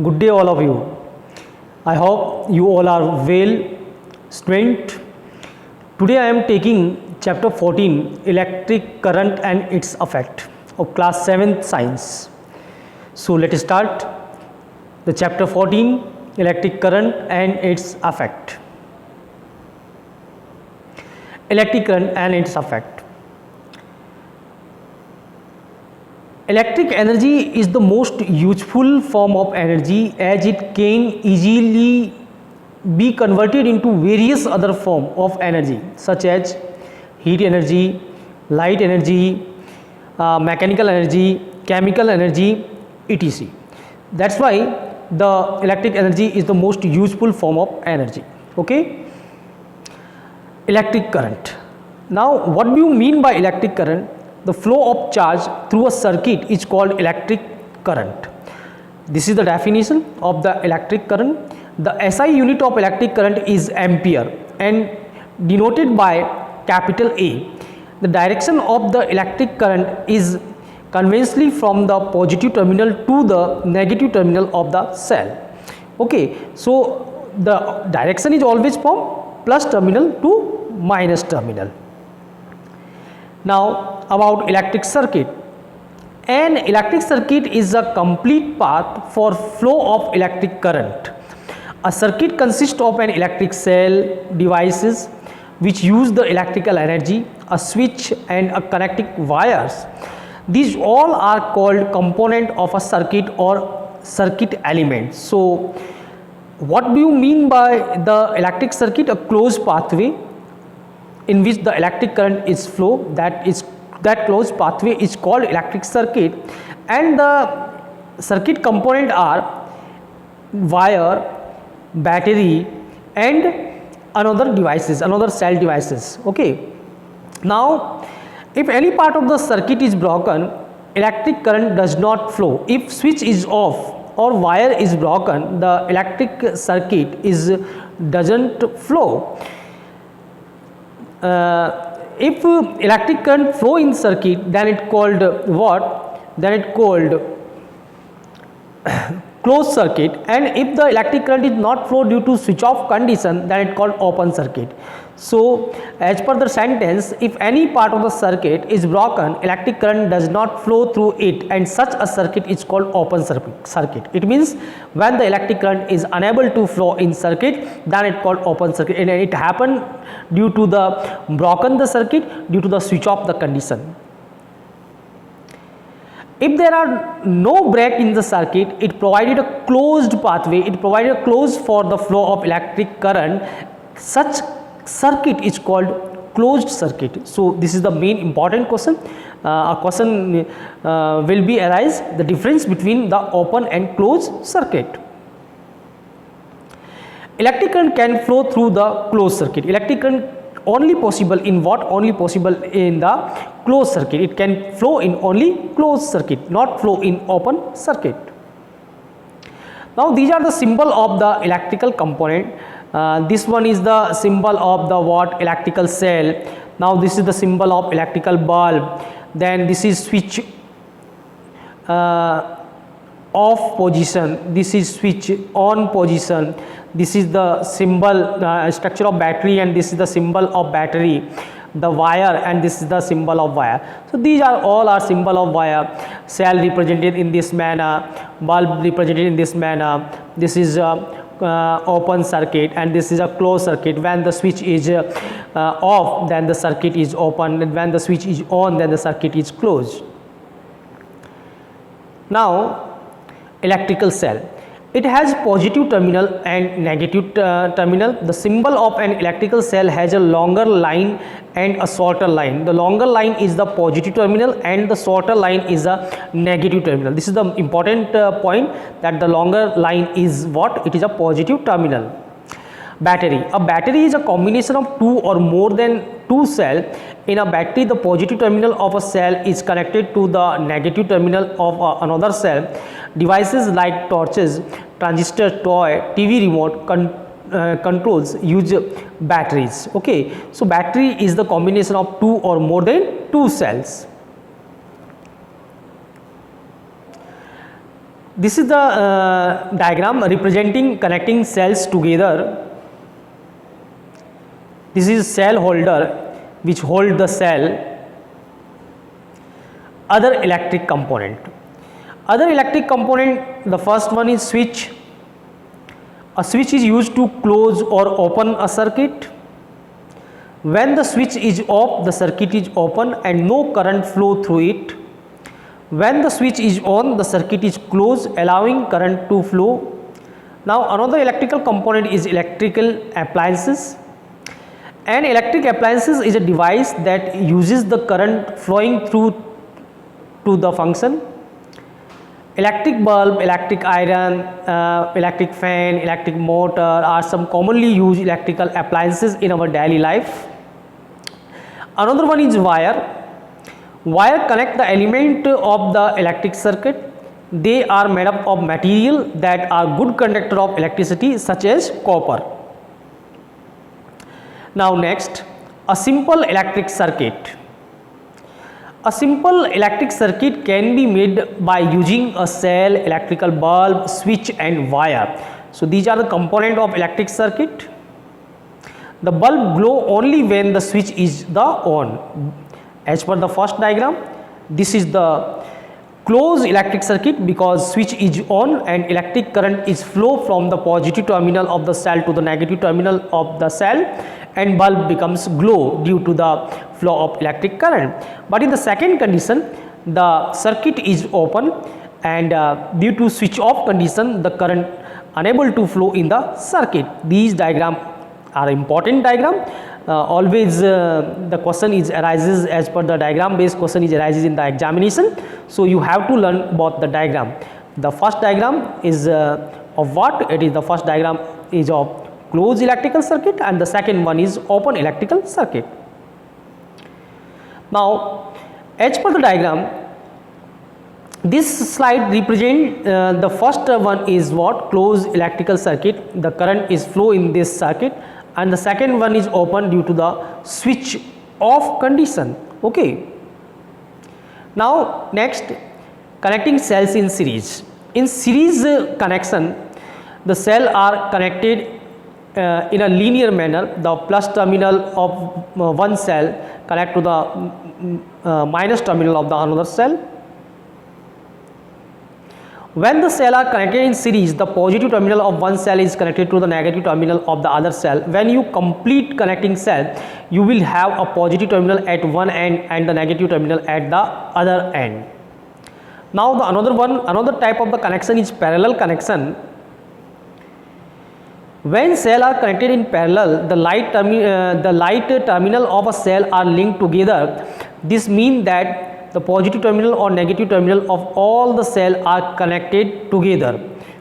Good day all of you. I hope you all are well. Student, today I am taking chapter 14 electric current and its effect of class 7th science. So let us start the chapter 14 electric current and its effect. Electric current and its effect. Electric energy is the most useful form of energy as it can easily be converted into various other forms of energy such as heat energy, light energy, mechanical energy, chemical energy, etc. That's why the electric energy is the most useful form of energy. Okay. Electric current. Now what do you mean by electric current? The flow of charge through a circuit is called electric current. This is the definition of the electric current. The SI unit of electric current is ampere and denoted by capital A. The direction of the electric current is conventionally from the positive terminal to the negative terminal of the cell. Okay, so the direction is always from plus terminal to minus terminal. Now about electric circuit. An electric circuit is a complete path for flow of electric current. A circuit consists of an electric cell, devices which use the electrical energy, a switch and a connecting wires. These all are called component of a circuit or circuit element. So what do you mean by the electric circuit? A closed pathway in which the electric current is flow, that closed pathway is called electric circuit, and the circuit component are wire, battery and another cell devices. Okay. Now if any part of the circuit is broken, electric current does not flow. If switch is off or wire is broken, the electric circuit doesn't flow. If electric current flow in circuit, then it called what? Then it called closed circuit, and if the electric current is not flow due to switch off condition, then it called open circuit. So as per the sentence, if any part of the circuit is broken, electric current does not flow through it, and such a circuit is called open circuit. It means when the electric current is unable to flow in circuit, then it called open circuit, and it happened due to the broken the circuit due to the switch off the condition. If there are no break in the circuit, it provided a closed pathway, it provided a close for the flow of electric current. Such circuit is called closed circuit. So this is the main important question. A question will be arise the difference between the open and closed circuit. Electric current can flow through the closed circuit. Electric current only possible in what? Only possible in the closed circuit. It can flow in only closed circuit, not flow in open circuit. Now these are the symbol of the electrical component. This one is the symbol of the what? Electrical cell. Now this is the symbol of electrical bulb. Then this is switch off position, this is switch on position, this is the symbol structure of battery, and this is the symbol of battery, the wire, and this is the symbol of wire. So these are all are symbol of wire. Cell represented in this manner, bulb represented in this manner. This is open circuit and this is a closed circuit. When the switch is off, then the circuit is open, and when the switch is on, then the circuit is closed. Now electrical cell, it has positive terminal and negative terminal. The symbol of an electrical cell has a longer line and a shorter line. The longer line is the positive terminal and the shorter line is a negative terminal. This is the important point, that the longer line is what? It is a positive terminal. Battery. A battery is a combination of two or more than two cells. In a battery, the positive terminal of a cell is connected to the negative terminal of another cell. Devices like torches, transistor, toy, TV remote, controls use batteries. Okay, so battery is the combination of two or more than two cells. This is the diagram representing connecting cells together. This is cell holder which hold the cell. Other electric component. Other electric component, the first one is switch. A switch is used to close or open a circuit. When the switch is off, the circuit is open and no current flow through it. When the switch is on, the circuit is closed, allowing current to flow. Now another electrical component is electrical appliances. An electric appliances is a device that uses the current flowing through to the function. Electric bulb, electric iron, electric fan, electric motor are some commonly used electrical appliances in our daily life. Another one is wire. Wire connect the element of the electric circuit. They are made up of material that are good conductor of electricity, such as copper. Now next, a simple electric circuit. A simple electric circuit can be made by using a cell, electrical bulb, switch and wire. So these are the component of electric circuit. The bulb glow only when the switch is the on. As per the first diagram, this is the closed electric circuit because switch is on and electric current is flow from the positive terminal of the cell to the negative terminal of the cell, and bulb becomes glow due to the flow of electric current. But in the second condition, the circuit is open and due to switch off condition, the current unable to flow in the circuit. These diagram are important diagram. Always the question is arises as per the diagram based question is arises in the examination. So you have to learn both the diagram. The first diagram is of what? It is the first diagram is of closed electrical circuit and the second one is open electrical circuit. Now as per the diagram, this slide represent the first one is what? Closed electrical circuit. The current is flow in this circuit, and the second one is open due to the switch off condition. Okay. Now next, connecting cells in series. In series connection, the cell are connected in a linear manner. The plus terminal of one cell connect to the minus terminal of the another cell. When the cell are connected in series, the positive terminal of one cell is connected to the negative terminal of the other cell. When you complete connecting cell, you will have a positive terminal at one end and the negative terminal at the other end. Now the another type of the connection is parallel connection. When cell are connected in parallel, the light terminal of a cell are linked together. This means that the positive terminal or negative terminal of all the cell are connected together.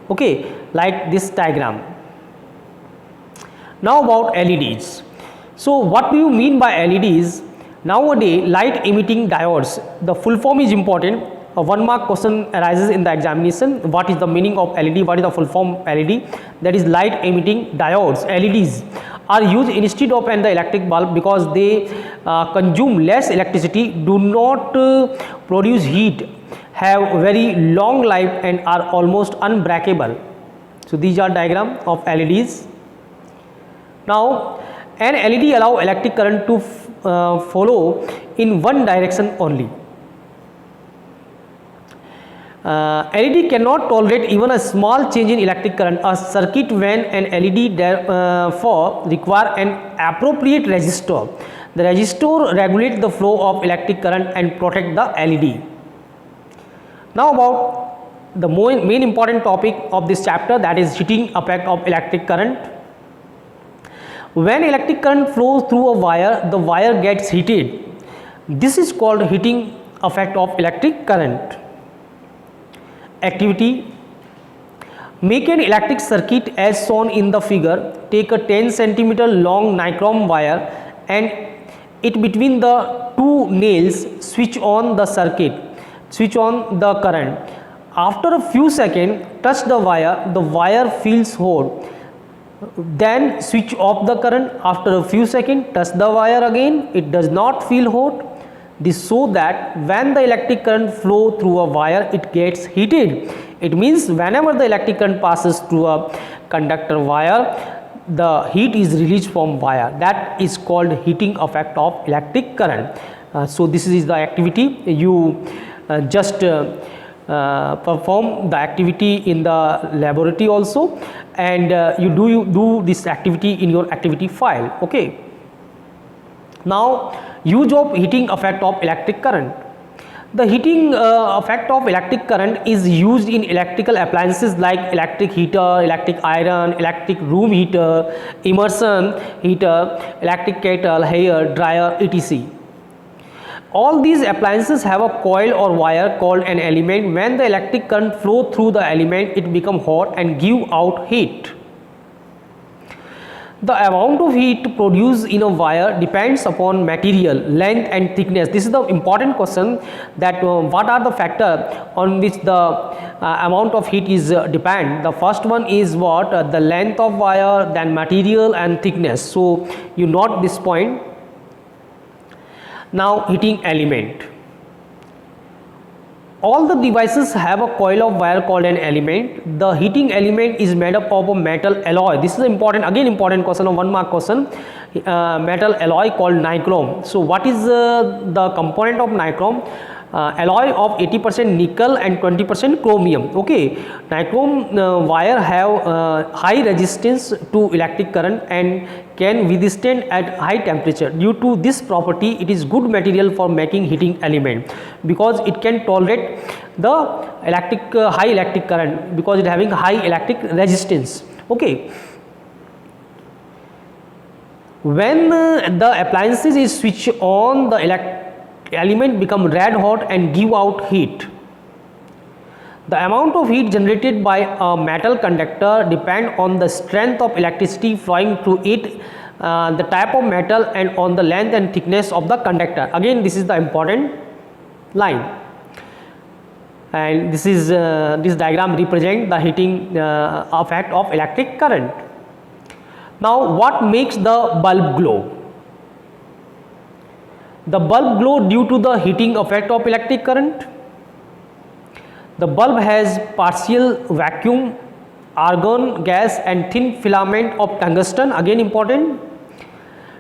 Okay, like this diagram. Now about LEDs. So what do you mean by LEDs? Nowadays light emitting diodes, the full form is important. A 1 mark question arises in the examination. What is the meaning of LED? What is the full form LED? That is light emitting diodes. LEDs are used instead of the electric bulb because they consume less electricity, do not produce heat, have very long life and are almost unbreakable. So these are diagram of LEDs. Now an LED allow electric current to follow in one direction only. LED cannot tolerate even a small change in electric current. A circuit when an LED therefore require an appropriate resistor. The resistor regulates the flow of electric current and protect the LED. Now about the main important topic of this chapter, that is heating effect of electric current. When electric current flows through a wire, the wire gets heated. This is called heating effect of electric current. Activity: make an electric circuit as shown in the figure. Take a 10 cm long nichrome wire and it between the two nails. Switch on the circuit, switch on the current. After a few seconds, touch the wire feels hot. Then switch off the current. After a few seconds, touch the wire again, it does not feel hot. This show that when the electric current flow through a wire, it gets heated. It means whenever the electric current passes through a conductor wire, the heat is released from wire. That is called heating effect of electric current. So this is the activity. You just perform the activity in the laboratory also, and you do this activity in your activity file. Okay. Now, use of heating effect of electric current. The heating effect of electric current is used in electrical appliances like electric heater, electric iron, electric room heater, immersion heater, electric kettle, hair dryer, etc. All these appliances have a coil or wire called an element. When the electric current flow through the element, it becomes hot and give out heat. The amount of heat produced in a wire depends upon material, length and thickness. This is the important question, that what are the factors on which the amount of heat is depend. The first one is what? The length of wire, then material and thickness. So you note this point. Now, heating element. All the devices have a coil of wire called an element. The heating element is made up of a metal alloy. This is important, again important question, 1 mark question. Metal alloy called nichrome. So what is the component of nichrome? Alloy of 80% nickel and 20% chromium. Okay, nichrome wire have high resistance to electric current and can withstand at high temperature. Due to this property, it is good material for making heating element, because it can tolerate the high electric current, because it having high electric resistance. Okay. When the appliances is switched on, the element become red hot and give out heat. The amount of heat generated by a metal conductor depend on the strength of electricity flowing through it, the type of metal, and on the length and thickness of the conductor. Again, this is the important line, and this is this diagram represent the heating effect of electric current. Now, what makes the bulb glow? The bulb glow due to the heating effect of electric current. The bulb has partial vacuum, argon gas and thin filament of tungsten. Again important.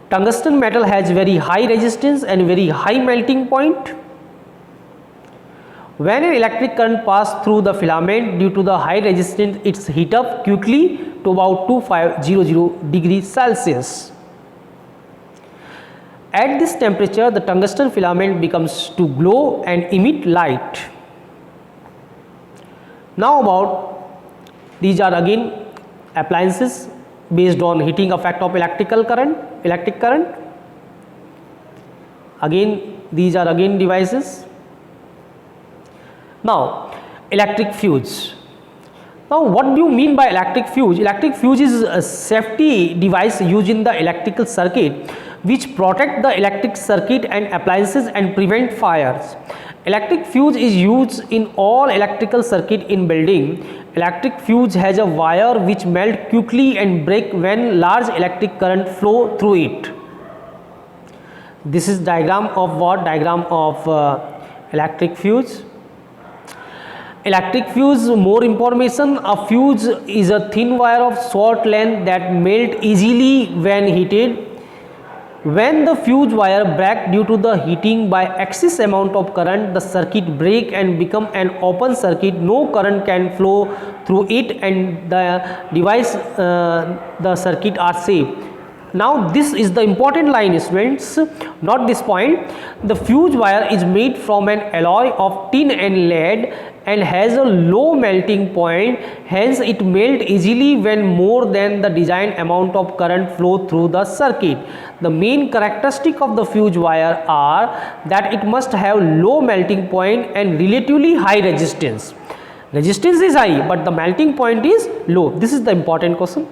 Tungsten metal has very high resistance and very high melting point. When an electric current passes through the filament, due to the high resistance, it heats up quickly to about 2500 degrees Celsius. At this temperature, the tungsten filament becomes to glow and emit light. Now, about these are again appliances based on heating effect of electric current. Again, these are again devices. Now, electric fuse. Now, what do you mean by electric fuse? Electric fuse is a safety device used in the electrical circuit which protect the electric circuit and appliances and prevent fires. Electric fuse is used in all electrical circuit in building. Electric fuse has a wire which melt quickly and break when large electric current flow through it. This is diagram of what? Diagram of electric fuse. Electric fuse, more information. A fuse is a thin wire of short length that melt easily when heated. When the fuse wire breaks due to the heating by excess amount of current, the circuit break and become an open circuit. No current can flow through it and the device, the circuit are safe. Now, this is the important line, students. Not this point. The fuse wire is made from an alloy of tin and lead and has a low melting point. Hence, it melts easily when more than the designed amount of current flow through the circuit. The main characteristic of the fuse wire are that it must have low melting point and relatively high resistance. Resistance is high, but the melting point is low. This is the important question.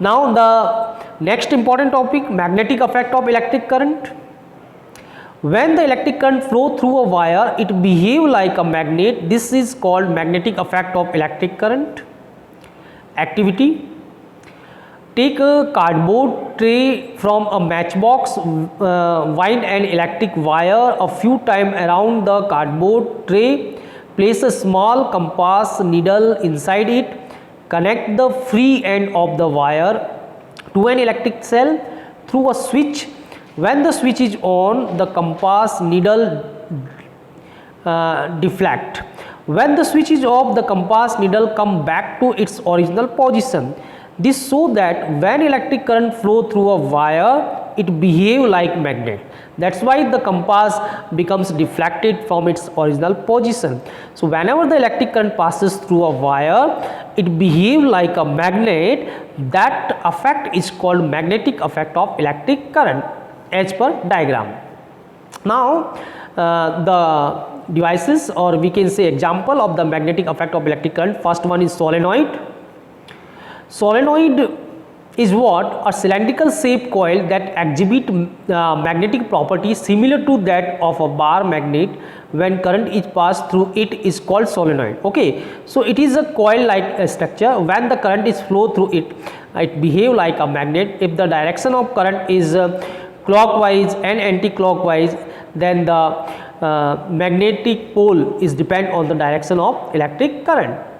Now, the next important topic, magnetic effect of electric current. When the electric current flow through a wire, it behaves like a magnet. This is called magnetic effect of electric current. Activity. Take a cardboard tray from a matchbox, wind an electric wire a few times around the cardboard tray, place a small compass needle inside it, connect the free end of the wire to an electric cell through a switch. When the switch is on, the compass needle deflect. When the switch is off, the compass needle come back to its original position. This so that when electric current flow through a wire, it behave like magnet. That's why the compass becomes deflected from its original position. So whenever the electric current passes through a wire, it behave like a magnet. That effect is called magnetic effect of electric current as per diagram. Now the devices, or we can say example of the magnetic effect of electric current. First one is solenoid. Solenoid is what? A cylindrical shaped coil that exhibit magnetic properties similar to that of a bar magnet. When current is passed through it is called solenoid. Okay, so it is a coil like structure. When the current is flow through it, it behave like a magnet. If the direction of current is clockwise and anti-clockwise, then the magnetic pole is depend on the direction of electric current.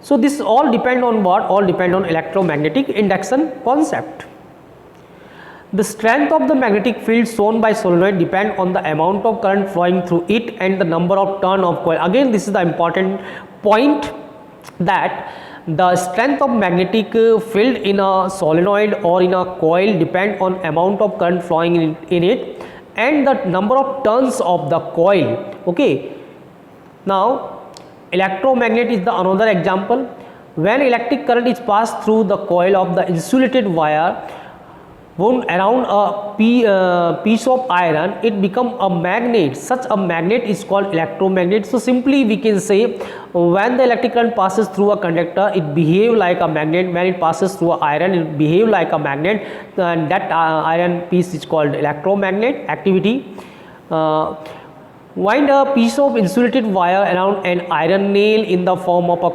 So this all depend on what? All depend on electromagnetic induction concept. The strength of the magnetic field shown by solenoid depend on the amount of current flowing through it and the number of turn of coil. Again, this is the important point, that the strength of magnetic field in a solenoid or in a coil depend on amount of current flowing in it and the number of turns of the coil. Okay, now electromagnet is the another example. When electric current is passed through the coil of the insulated wire wound around a piece of iron, it become a magnet. Such a magnet is called electromagnet. So simply we can say, when the electric current passes through a conductor, it behave like a magnet. When it passes through an iron, it behave like a magnet, and that iron piece is called electromagnet activity. Wind a piece of insulated wire around an iron nail in the form of a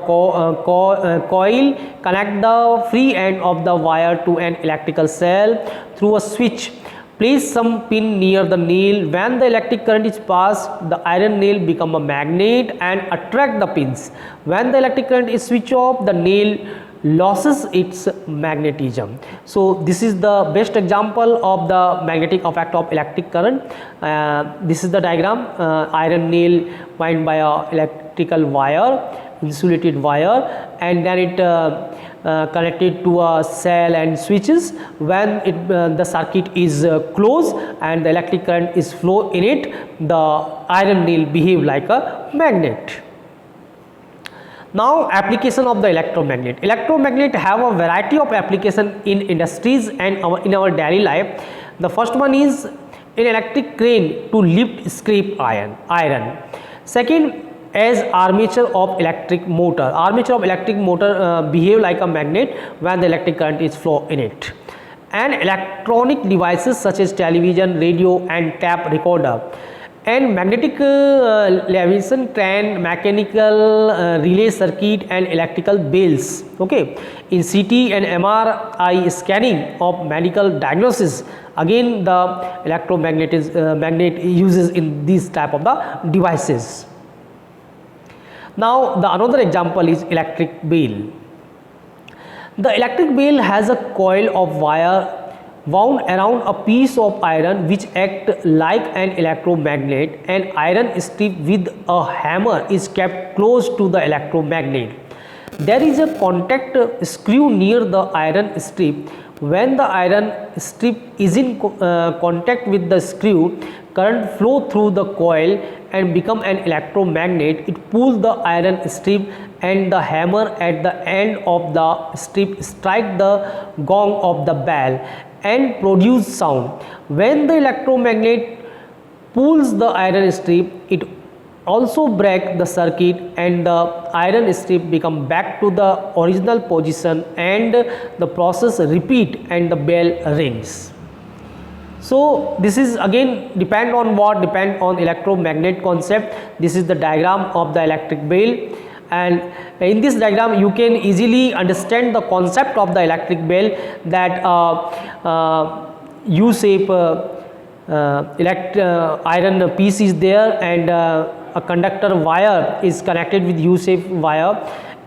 coil. Connect the free end of the wire to an electrical cell through a switch. Place some pin near the nail. When the electric current is passed, the iron nail become a magnet and attract the pins. When the electric current is switched off, the nail loses its magnetism. So this is the best example of the magnetic effect of electric current. This is the diagram. Iron nail wind by a electrical wire, insulated wire, and then it connected to a cell and switches. When the circuit is closed and the electric current is flow in it, the iron nail behave like a magnet. Now application of the electromagnet. Electromagnet have a variety of application in industries and in our daily life. The first one is in electric crane to lift scrap iron. Second, as armature of electric motor. Armature of electric motor behave like a magnet when the electric current is flow in it. And electronic devices such as television, radio and tape recorder. And magnetic levitation train, mechanical relay circuit and electrical bells. Okay, in CT and MRI scanning of medical diagnosis, again the electromagnet is magnet uses in these type of the devices. Now the another example is electric bell. The electric bell has a coil of wire wound around a piece of iron which act like an electromagnet. An iron strip with a hammer is kept close to the electromagnet. There is a contact screw near the iron strip. When the iron strip is in contact with the screw, current flow through the coil and become an electromagnet. It pulls the iron strip and the hammer at the end of the strip strike the gong of the bell and produce sound. When the electromagnet pulls the iron strip, it also break the circuit and the iron strip become back to the original position and the process repeat and the bell rings. So this is again depend on what? Depend on electromagnet concept. This is the diagram of the electric bell. And in this diagram you can easily understand the concept of the electric bell, that U shape iron piece is there, and a conductor wire is connected with U shape wire,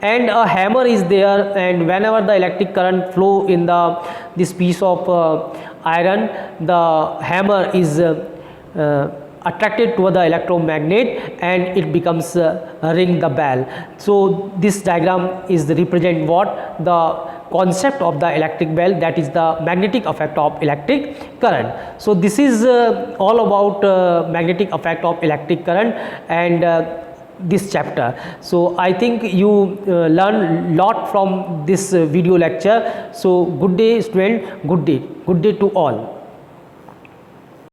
and a hammer is there, and whenever the electric current flow in this piece of iron, the hammer is attracted to the electromagnet and it becomes ring the bell. So this diagram is represent what the concept of the electric bell, that is the magnetic effect of electric current. So this is all about magnetic effect of electric current and this chapter. So I think you learn lot from this video lecture. So good day student, good day to all.